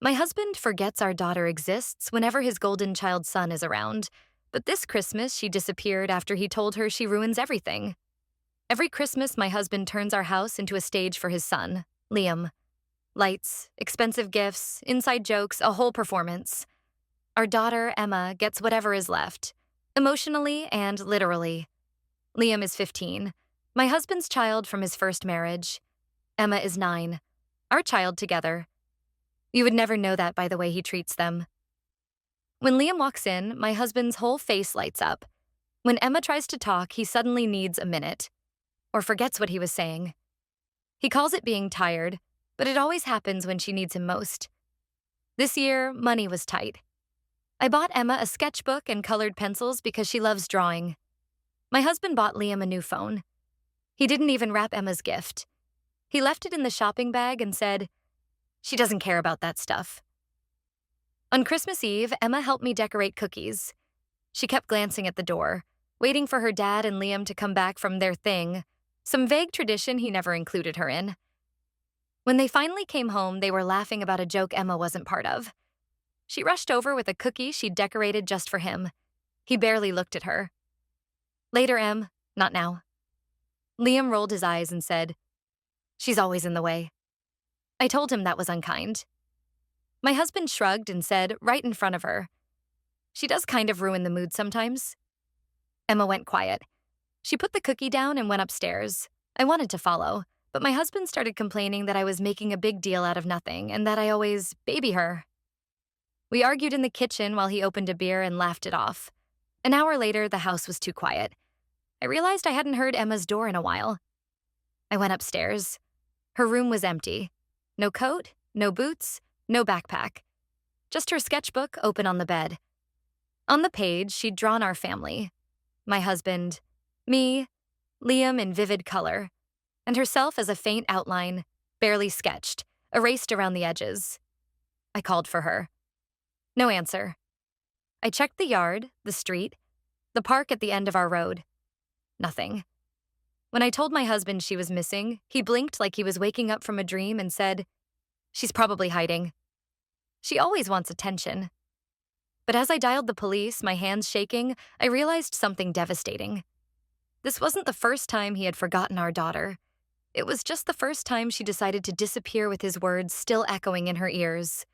My husband forgets our daughter exists whenever his golden child son is around, but this Christmas she disappeared after he told her she ruins everything. Every Christmas, my husband turns our house into a stage for his son, Liam. Lights, expensive gifts, inside jokes, a whole performance. Our daughter, Emma, gets whatever is left, emotionally and literally. Liam is 15, my husband's child from his first marriage. Emma is 9, our child together. You would never know that by the way he treats them. When Liam walks in, my husband's whole face lights up. When Emma tries to talk, he suddenly needs a minute, or forgets what he was saying. He calls it being tired, but it always happens when she needs him most. This year, money was tight. I bought Emma a sketchbook and colored pencils because she loves drawing. My husband bought Liam a new phone. He didn't even wrap Emma's gift. He left it in the shopping bag and said, "She doesn't care about that stuff." On Christmas Eve, Emma helped me decorate cookies. She kept glancing at the door, waiting for her dad and Liam to come back from their thing, some vague tradition he never included her in. When they finally came home, they were laughing about a joke Emma wasn't part of. She rushed over with a cookie she'd decorated just for him. He barely looked at her. "Later, Em, not now." Liam rolled his eyes and said, "She's always in the way." I told him that was unkind. My husband shrugged and said, right in front of her, "She does kind of ruin the mood sometimes." Emma went quiet. She put the cookie down and went upstairs. I wanted to follow, but my husband started complaining that I was making a big deal out of nothing and that I always baby her. We argued in the kitchen while he opened a beer and laughed it off. An hour later, the house was too quiet. I realized I hadn't heard Emma's door in a while. I went upstairs. Her room was empty. No coat, no boots, no backpack. Just her sketchbook open on the bed. On the page, she'd drawn our family. My husband, me, Liam in vivid color, and herself as a faint outline, barely sketched, erased around the edges. I called for her. No answer. I checked the yard, the street, the park at the end of our road. Nothing. When I told my husband she was missing, he blinked like he was waking up from a dream and said, "She's probably hiding." She always wants attention. But as I dialed the police, my hands shaking, I realized something devastating. This wasn't the first time he had forgotten our daughter. It was just the first time she decided to disappear with his words still echoing in her ears.